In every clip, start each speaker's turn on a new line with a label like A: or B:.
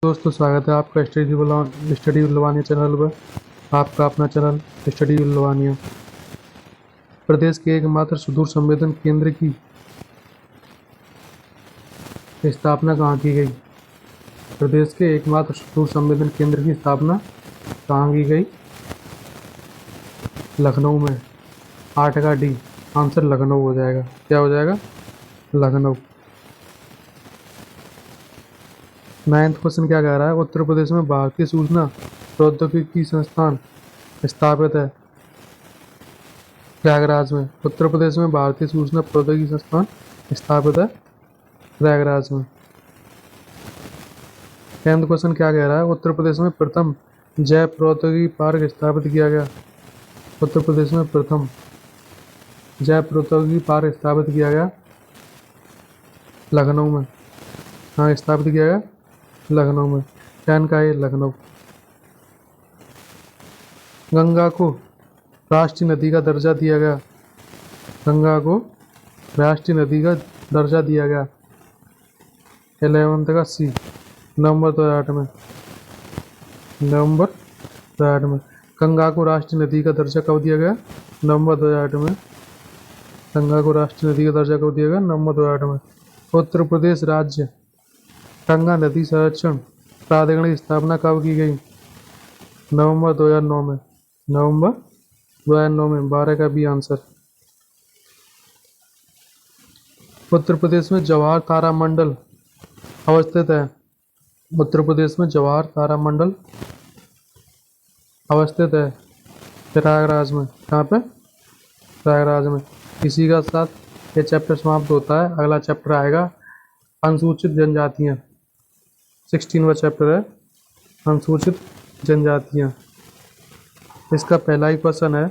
A: दोस्तों, स्वागत है आपका स्टडी लुल्वानिया चैनल पर। आपका अपना चैनल स्टडी लुल्वानिया। प्रदेश के एकमात्र सुदूर संवेदन केंद्र की स्थापना कहाँ की गई? प्रदेश के एकमात्र सुदूर संवेदन केंद्र की स्थापना कहाँ की गई? लखनऊ में। 8 का डी आंसर लखनऊ हो जाएगा। क्या हो जाएगा? लखनऊ। 9th क्वेश्चन क्या कह रहा है? उत्तर प्रदेश में भारतीय सूचना प्रौद्योगिकी संस्थान स्थापित है प्रयागराज में। उत्तर प्रदेश में भारतीय सूचना प्रौद्योगिकी संस्थान स्थापित है प्रयागराज में। 10th क्वेश्चन क्या कह रहा है? उत्तर प्रदेश में प्रथम जैव प्रौद्योगिकी पार्क स्थापित किया गया। उत्तर प्रदेश में प्रथम जैव प्रौद्योगिकी पार्क स्थापित किया गया लखनऊ में। हाँ, स्थापित किया गया लखनऊ में। 10 का है लखनऊ। गंगा को राष्ट्रीय नदी का दर्जा दिया गया। गंगा को राष्ट्रीय नदी का दर्जा दिया गया 11th का सी नवंबर 2008 में। नवंबर 2008 में गंगा को राष्ट्रीय नदी का दर्जा कब दिया गया? नवंबर 2008 में। गंगा को राष्ट्रीय नदी का दर्जा कब दिया गया? नवंबर 2008 में। उत्तर प्रदेश राज्य गंगा नदी संरक्षण प्राधिकरण की स्थापना कब की गई? नवंबर 2009 में। नवंबर 2009 में। 12 का बी आंसर। उत्तर प्रदेश में जवाहर तारामंडल अवस्थित है। उत्तर प्रदेश में जवाहर तारामंडल अवस्थित है प्रयागराज में। कहाँ पे? प्रयागराज में। इसी का साथ ये चैप्टर समाप्त होता है। अगला चैप्टर आएगा अनुसूचित जनजातियाँ। 16वां चैप्टर है अनुसूचित जनजातियाँ। इसका पहला ही क्वेश्चन है,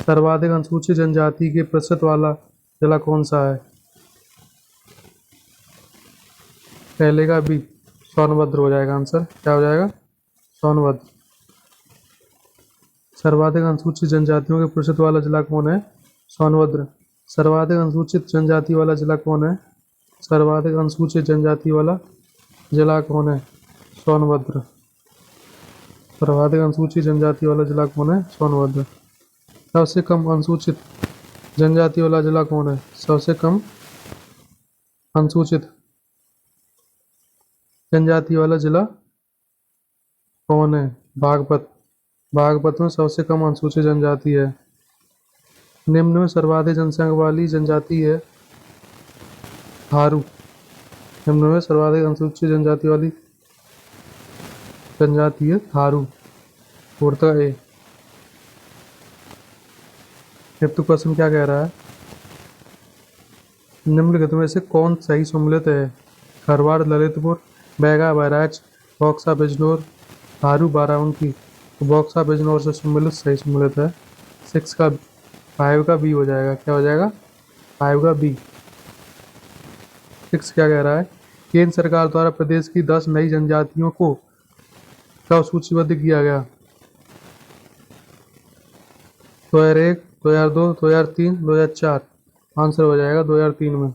A: सर्वाधिक अनुसूचित जनजाति के प्रतिशत वाला जिला कौन सा है? पहले का बी सोनभद्र हो जाएगा आंसर। क्या हो जाएगा? सोनभद्र। सर्वाधिक अनुसूचित जनजातियों के प्रतिशत वाला जिला कौन है? सोनभद्र। सर्वाधिक अनुसूचित जनजाति वाला जिला कौन है? सर्वाधिक अनुसूचित जनजाति वाला जिला कौन है? सोनभद्र। सर्वाधिक अनुसूचित जनजाति वाला जिला कौन है? सोनभद्र। सबसे कम अनुसूचित जनजाति वाला जिला कौन है? सबसे कम अनुसूचित जनजाति वाला जिला कौन है? बागपत। बागपत में सबसे कम अनुसूचित जनजाति है। निम्न में सर्वाधिक जनसंख्या वाली जनजाति है थारू। निम्न में सर्वाधिक अनुसूचित जनजाति वाली जनजाति है थारू। फोर्थ का ए। फिफ्थ क्वेश्चन क्या कह रहा है? निम्नलिखित में से कौन सही सम्मिलित है? खरवाड़, ललितपुर, बैगा, बहराइच, बक्सा, बिजनौर, थारू, बाराबंकी। बक्सा बिजनौर से सम्मिलित सही सम्मिलित है। 5 का बी हो जाएगा। क्या हो जाएगा? 5 का बी। 6 क्या कह रहा है? केंद्र सरकार द्वारा प्रदेश की 10 नई जनजातियों को कब सूचीबद्ध किया गया? 2001, 2002, 2003, 2004। आंसर हो जाएगा 2003 में।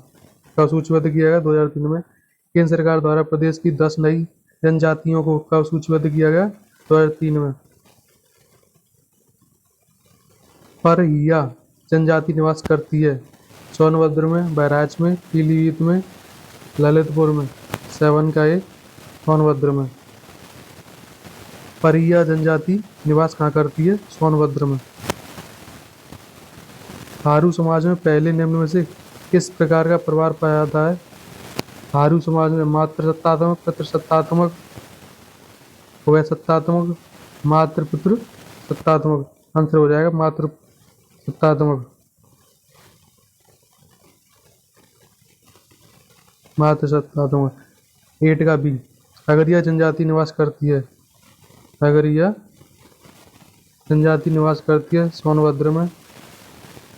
A: कब सूचीबद्ध किया गया? 2003 में। केंद्र सरकार द्वारा प्रदेश की 10 नई जनजातियों को कब सूचीबद्ध किया गया? 2003 में। परहिया जनजाति निवास करती है सोनभद्र में, बहराइच में, पीलीभीत में, ललितपुर में। 7 का ए सोनभद्र में। परहिया जनजाति निवास कहाँ करती है? सोनभद्र में। थारू समाज में पहले निम्न में से किस प्रकार का परिवार पाया जाता है? थारू समाज में मातृसत्तात्मक, पितृसत्तात्मक, उभयसत्तात्मक, मातृपितृ सत्तात्मक। आंसर हो जाएगा मातृसत्तात्मक। मातृसत्तात्मक। 8 का बी। अगरिया जनजाति निवास करती है। अगरिया जनजाति निवास करती है सोनभद्र में।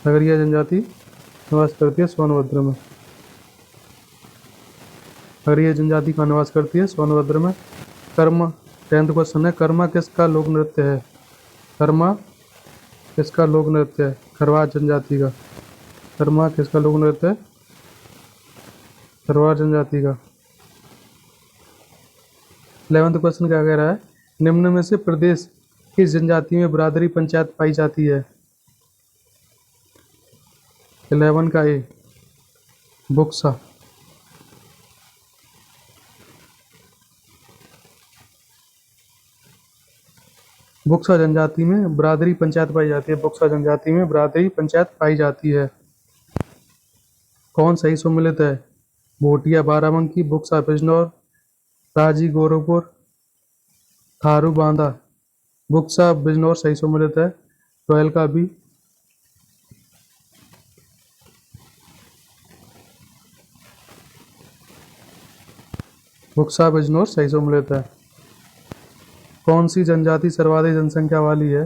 A: अगरिया जनजाति निवास करती है सोनभद्र में। अगरिया जनजाति का निवास करती है सोनभद्र में। कर्मा 10th क्वेश्चन है, कर्मा किसका लोक नृत्य है? कर्मा किसका लोक नृत्य है? खरवार जनजाति का। कर्मा किसका लोक नृत्य है? खरवार जनजाति का। 11th क्वेश्चन क्या कह रहा है, निम्न में से प्रदेश किस जनजाति में बिरादरी पंचायत पाई जाती है। 11 का ए बुक्सा। बुक्सा जनजाति में बिरादरी पंचायत पाई जाती है। बुक्सा जनजाति में बिरादरी पंचायत पाई जाती है। कौन सही सम्मिलित है, भोटिया बाराबंकी, बुक्सा बिजनौर, राजी गोरखपुर, थारू बांदा। बुक्सा बिजनौर सही सम्मिलित है। 12 का बी। बुक्सा बिजनौर सही सम्मिलित है। कौन सी जनजाति सर्वाधिक जनसंख्या वाली है।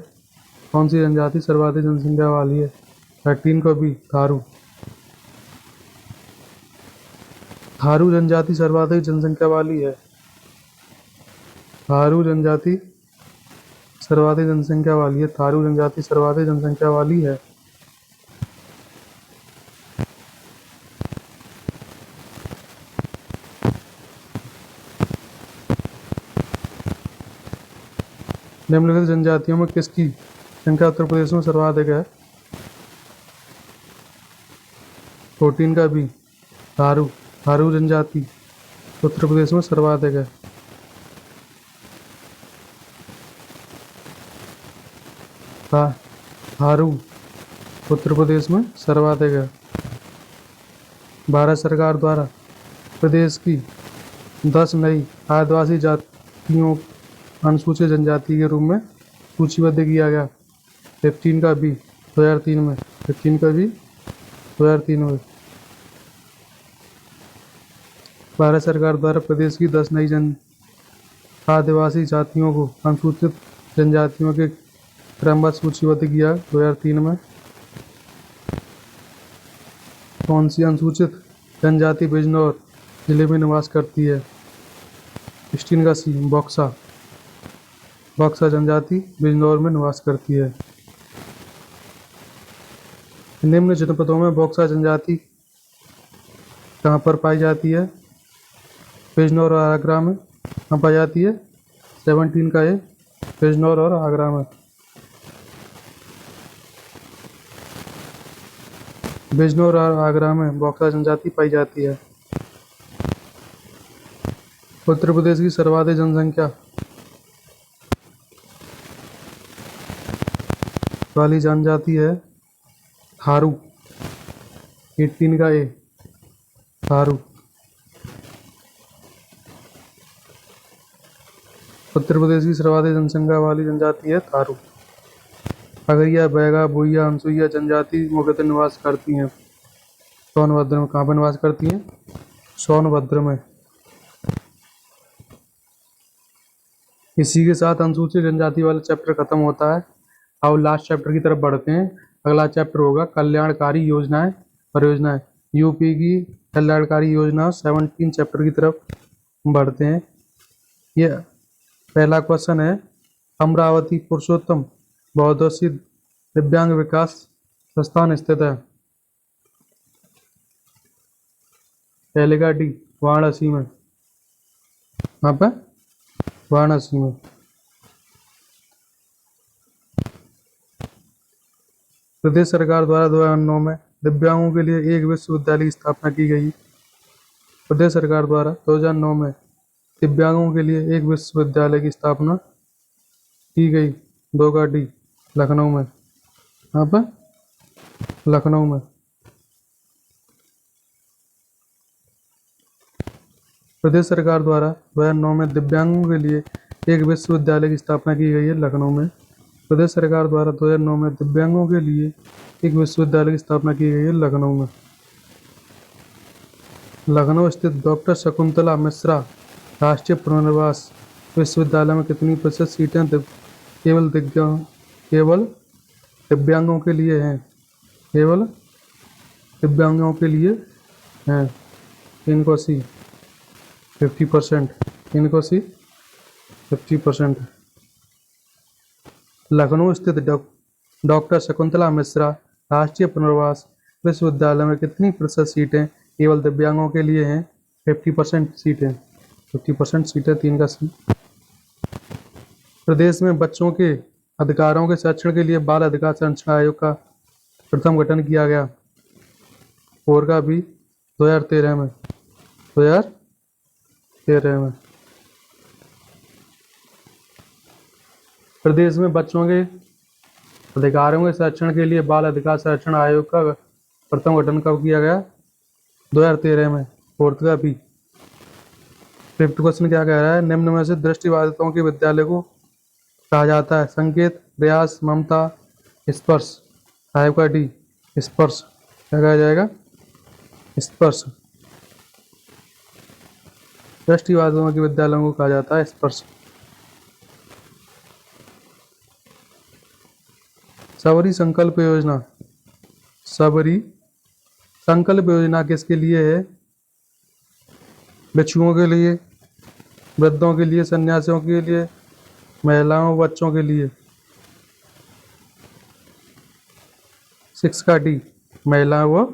A: कौन सी जनजाति सर्वाधिक जनसंख्या वाली है। 13 का बी थारू। थारू जनजाति सर्वाधिक जनसंख्या वाली है। थारू जनजाति सर्वाधिक जनसंख्या वाली है। थारू जनजाति सर्वाधिक जनसंख्या वाली है। निम्नलिखित जनजातियों में किसकी संख्या उत्तर प्रदेश में सर्वाधिक है। 14 का बी थारू। थारू जनजाति उत्तर प्रदेश में सर्वाधिक है। थारू उत्तर प्रदेश में सर्वाधिक है। भारत सरकार द्वारा प्रदेश की 10 नई आदिवासी जातियों अनुसूचित जनजाति के रूप में सूचीबद्ध किया गया। 15 का बी 2003 में। 15 का बी 2003 में। भारत सरकार द्वारा प्रदेश की 10 नई आदिवासी जातियों को अनुसूचित जनजातियों के क्रमबद्ध सूचीबद्ध किया 2003 में। कौन सी अनुसूचित जनजाति बिजनौर जिले में निवास करती है। 16 का सी बक्सा। बक्सा जनजाति बिजनौर में निवास करती है। निम्न जनपदों में बक्सा जनजाति कहाँ पर पाई जाती है। बिजनौर और आगरा में कहाँ पाई जाती है। 17 का ए बिजनौर और आगरा में। बिजनौर और आगरा में बक्सा जनजाति पाई जाती है। उत्तर प्रदेश की सर्वाधिक जनसंख्या वाली जनजाति है थारू। 18 का ए थारू। उत्तर प्रदेश की सर्वाधिक जनसंख्या वाली जनजाति है थारू। अगरिया, बैगा, भूइया, अनसुइया जनजाति मुख्यतः निवास करती हैं सोनभद्र में। कहाँ पर निवास करती हैं। सोनभद्र में। इसी के साथ अनुसूचित जनजाति वाला चैप्टर खत्म होता है। अब लास्ट चैप्टर की तरफ बढ़ते हैं। अगला चैप्टर होगा कल्याणकारी योजनाएं परियोजनाएं। यूपी की कल्याणकारी योजना 17 चैप्टर की तरफ बढ़ते हैं। ये पहला क्वेश्चन है, अमरावती पुरुषोत्तम बहुउद्देशीय दिव्यांग विकास संस्थान स्थित है। पहले का डी वाराणसी में। वहाँ पर वाराणसी में। प्रदेश सरकार द्वारा 2009 में दिव्यांगों के लिए एक विश्वविद्यालय की स्थापना की गई। प्रदेश सरकार द्वारा 2009 में दिव्यांगों के लिए एक विश्वविद्यालय की स्थापना की गई। 2 का डी लखनऊ में। यहाँ पर लखनऊ में। प्रदेश सरकार द्वारा 2009 में दिव्यांगों के लिए एक विश्वविद्यालय की स्थापना की गई है लखनऊ में। प्रदेश सरकार द्वारा 2009 में दिव्यांगों के लिए एक विश्वविद्यालय की स्थापना की गई है लखनऊ में। लखनऊ स्थित डॉक्टर शकुंतला मिश्रा राष्ट्रीय पुनर्वास विश्वविद्यालय में कितनी प्रतिशत सीटें केवल दिव्यांगों के लिए हैं। केवल दिव्यांगों के लिए हैं। इनको सी 50%। इनको सी 50%। लखनऊ स्थित डॉक्टर शकुंतला मिश्रा राष्ट्रीय पुनर्वास विश्वविद्यालय में कितनी प्रतिशत सीटें केवल दिव्यांगों के लिए हैं। 50% सीटें। 50% सीटें, 3 का सी। प्रदेश में बच्चों के अधिकारों के संरक्षण के लिए बाल अधिकार संरक्षण आयोग का प्रथम गठन किया गया। 4 का बी, 2013 में। 2013 में। प्रदेश में बच्चों के अधिकारों के संरक्षण के लिए बाल अधिकार संरक्षण आयोग का प्रथम गठन कब किया गया? 2013 में। 4 का बी। 5th क्वेश्चन क्या कह रहा है? निम्न में से दृष्टिबाधितों के विद्यालय को कहा जाता है? संकेत, प्रयास, ममता, स्पर्श। 5 का डी, स्पर्श। क्या कहा जाएगा? स्पर्श। दृष्टिबाधितों के विद्यालयों को कहा जाता है स्पर्श। सबरी संकल्प योजना। सबरी संकल्प योजना किसके लिए है? भिक्षुओं के लिए, वृद्धों के लिए, सन्यासियों के लिए, महिलाओं, बच्चों के लिए। 6 का डी, महिलाओं व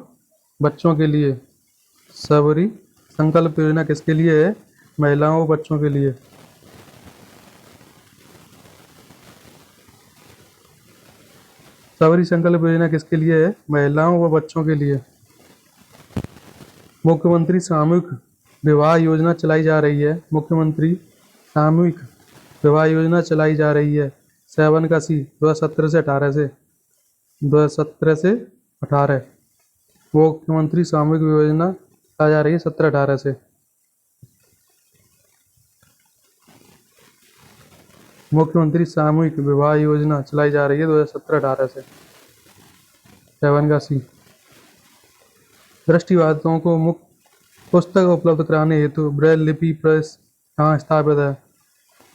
A: बच्चों के लिए। सबरी संकल्प योजना किसके लिए है? महिलाओं व बच्चों के लिए। सबरी संकल्प योजना किसके लिए है? महिलाओं व बच्चों के लिए। मुख्यमंत्री सामूहिक विवाह योजना चलाई जा रही है। मुख्यमंत्री सामूहिक विवाह योजना चलाई जा रही है। 7 का सी, 2017 से 18 से। 2017 से 18। मुख्यमंत्री सामूहिक योजना चलाई जा रही है 17-18 से। मुख्यमंत्री सामूहिक विवाह योजना चलाई जा रही है 2017-18 से। 7 का सी। दृष्टिबाधितों को मुफ्त पुस्तक उपलब्ध कराने हेतु ब्रेल लिपि प्रेस कहाँ स्थापित है?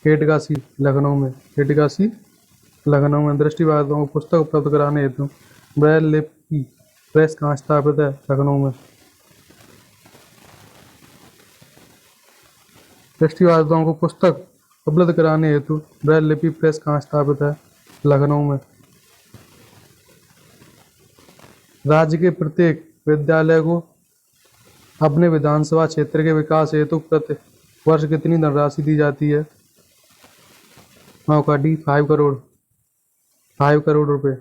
A: 8 का सी, लखनऊ में। 8 का सी, लखनऊ में। दृष्टिबाधितों को पुस्तक उपलब्ध कराने हेतु ब्रेल लिपि प्रेस कहाँ स्थापित है? लखनऊ में। दृष्टिबाधितों को पुस्तक उपलब्ध कराने हेतु ब्रेल लिपि प्रेस कहाँ स्थापित है? लखनऊ में। राज्य के प्रत्येक विद्यालय को अपने विधानसभा क्षेत्र के विकास हेतु प्रति वर्ष कितनी धनराशि दी जाती है? 9 का डी, 5 करोड़। 5 करोड़ रुपए।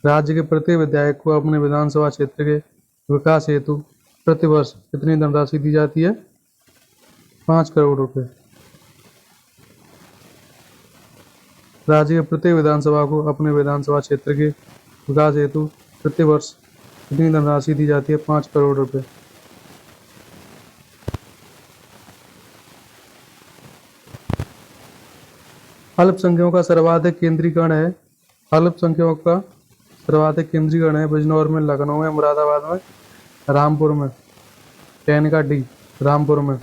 A: राज्य के प्रत्येक विद्यालय को अपने विधानसभा क्षेत्र के विकास हेतु प्रति वर्ष कितनी धनराशि दी जाती है? 5 करोड़ रुपए। राज्य के प्रत्येक विधानसभा को अपने विधानसभा क्षेत्र के विकास हेतु प्रति वर्ष कितनी धनराशि दी जाती है? 5 करोड़ रुपए। अल्पसंख्यकों का सर्वाधिक केंद्रीकरण है। अल्पसंख्यकों का सर्वाधिक केंद्रीकरण है बिजनौर में, लखनऊ में, मुरादाबाद में, रामपुर में। 10 का डी, रामपुर में।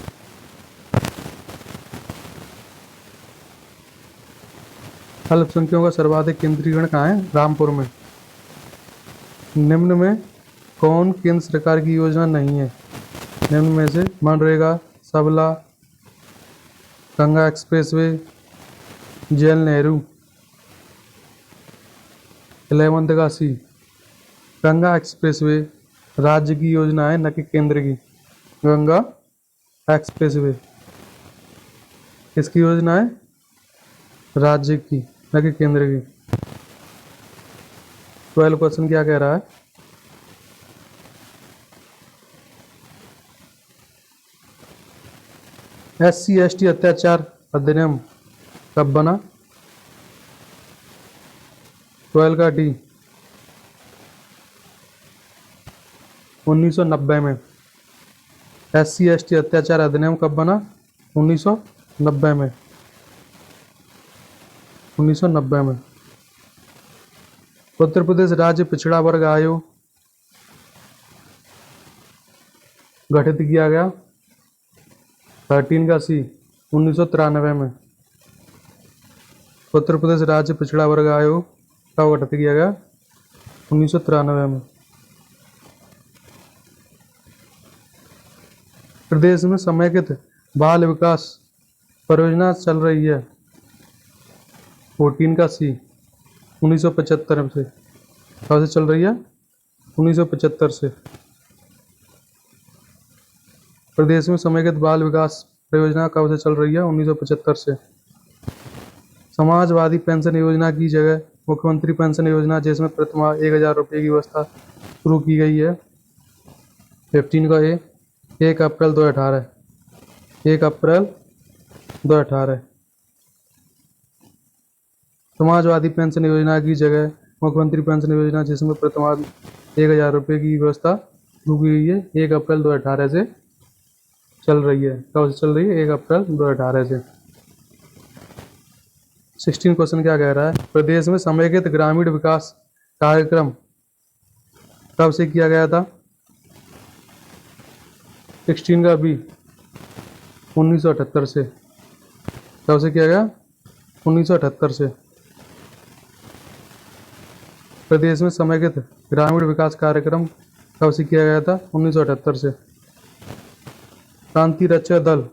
A: अल्पसंख्यकों का सर्वाधिक केंद्रीकरण कहाँ है? रामपुर में। निम्न में कौन केंद्र सरकार की योजना नहीं है? निम्न में से मनरेगा, सबला, गंगा एक्सप्रेसवे, जल नेहरू। 11 का सी, गंगा एक्सप्रेसवे राज्य की योजना है, न कि केंद्र की। गंगा एक्सप्रेसवे किसकी योजना है? राज्य की, न कि केंद्र की। 12 क्वेश्चन क्या कह रहा है? SC/ST अत्याचार अधिनियम कब बना? 12 का डी, 1990 में। SC/ST अत्याचार अधिनियम कब बना? 1990 में। 1990 में। उत्तर प्रदेश राज्य पिछड़ा वर्ग आयोग गठित किया गया। 13 का सी, 1993 में। उत्तर प्रदेश राज्य पिछड़ा वर्ग आयोग कब गठित किया गया? 1993 में। प्रदेश में समेकित बाल विकास परियोजना चल रही है। 14 का सी, 1975 से। कब से चल रही है? 1975 से। प्रदेश में समेकित बाल विकास योजना कब से चल रही है? 1975 से। समाजवादी पेंशन योजना की जगह मुख्यमंत्री पेंशन योजना, जिसमें प्रतिमाह 1000 रुपये की व्यवस्था शुरू की गई है। 15 का ए, 1 अप्रैल 2018, 1 अप्रैल 2018। समाजवादी पेंशन योजना की जगह मुख्यमंत्री पेंशन योजना, जिसमें प्रतिमाह 1000 रुपये की व्यवस्था शुरू की गई है, 1 अप्रैल 2018 से चल रही है। कब से चल रही है? 1 अप्रैल 2018 से। 16 क्वेश्चन क्या कह रहा है? प्रदेश में समेकित ग्रामीण विकास कार्यक्रम कब से किया गया था? 16 का बी, 1978 से। कब से किया गया? 1978 से। प्रदेश में समेकित ग्रामीण विकास कार्यक्रम कब से किया गया था? 1978 से। क्रांति रक्षा दल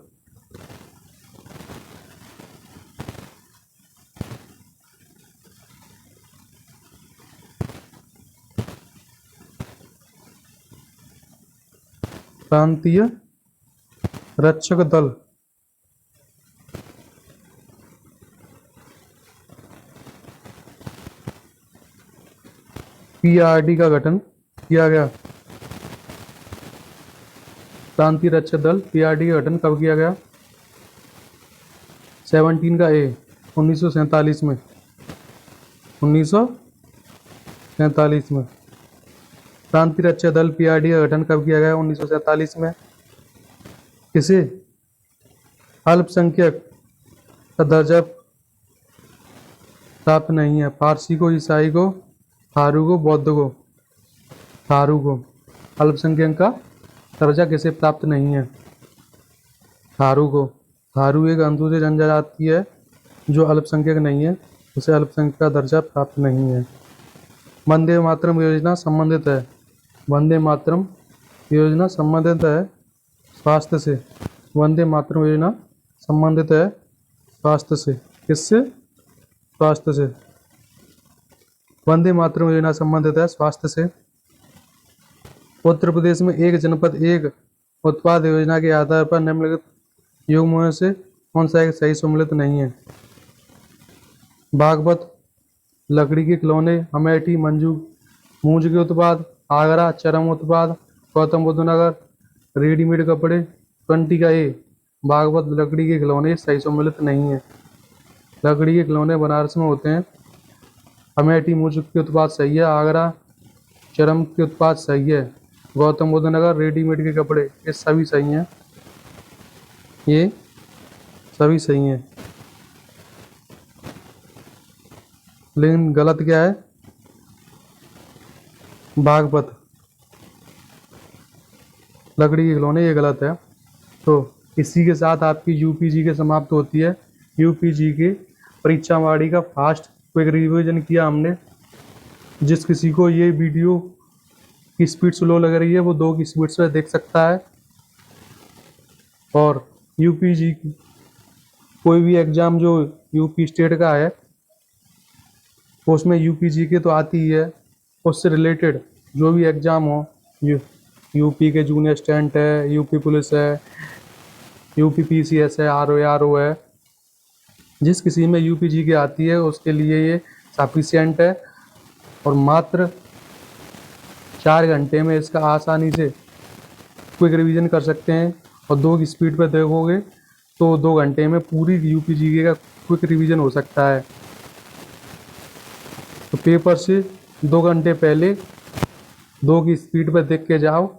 A: प्रांतीय रक्षक दल PRD का गठन किया गया। प्रांतीय रक्षक दल PRD का गठन कब किया गया? 17 का ए, 1947 में। 1947 में। प्रांतीय रक्षक दल PRD का गठन कब किया गया? 1947 में। किसे अल्पसंख्यक का दर्जा प्राप्त नहीं है? फारसी को, ईसाई को, थारू को, बौद्ध को। थारू को। अल्पसंख्यक का दर्जा किसे प्राप्त नहीं है? थारू को। थारू एक अनुसूचित जनजाति है जो अल्पसंख्यक नहीं है, उसे अल्पसंख्यक का दर्जा प्राप्त नहीं है। वंदे मातरम योजना संबंधित है। वंदे मातरम योजना संबंधित है स्वास्थ्य से। वंदे मातरम योजना संबंधित है स्वास्थ्य से। किससे? स्वास्थ्य से। वंदे मातरम योजना संबंधित है स्वास्थ्य से। उत्तर प्रदेश में एक जनपद एक उत्पाद योजना के आधार पर निम्नलिखित युग्मों में से कौन सा एक सही सम्मिलित नहीं है? बागपत लकड़ी के खिलौने, अमेठी मूंज के उत्पाद, आगरा चरम उत्पाद, गौतम बुद्ध नगर रेडीमेड कपड़े। 20 का ए, बागपत लकड़ी के खिलौने सही सम्मिलित नहीं है। लकड़ी के खिलौने बनारस में होते हैं। अमेठी मूंज के उत्पाद सही है। आगरा चरम के उत्पाद सही है। गौतम बुद्ध नगर रेडीमेड के कपड़े, ये सभी सही हैं। ये सभी सही हैं, लेकिन गलत क्या है? बागपत लकड़ी के खिलौने, ये गलत है। तो इसी के साथ आपकी यूपीजी के समाप्त होती है। यूपीजी के परीक्षावाड़ी का फास्ट क्विक रिवीजन किया हमने। जिस किसी को ये वीडियो की स्पीड स्लो लग रही है वो 2 की स्पीड से देख सकता है। और यूपीजी की कोई भी एग्जाम जो यूपी स्टेट का है उसमें यूपीजी के तो आती ही है, उससे रिलेटेड जो भी एग्जाम हो, यूपी के जूनियर असिस्टेंट है, यूपी पुलिस है, यूपी PCS है, RO है, जिस किसी में यूपीजी की आती है उसके लिए ये सफिशिएंट है। और मात्र 4 घंटे में इसका आसानी से क्विक रिवीजन कर सकते हैं। और 2 की स्पीड पर देखोगे तो 2 घंटे में पूरी यूपीजी का क्विक रिवीजन हो सकता है। तो पेपर से 2 घंटे पहले 2 की स्पीड पर देख के जाओ।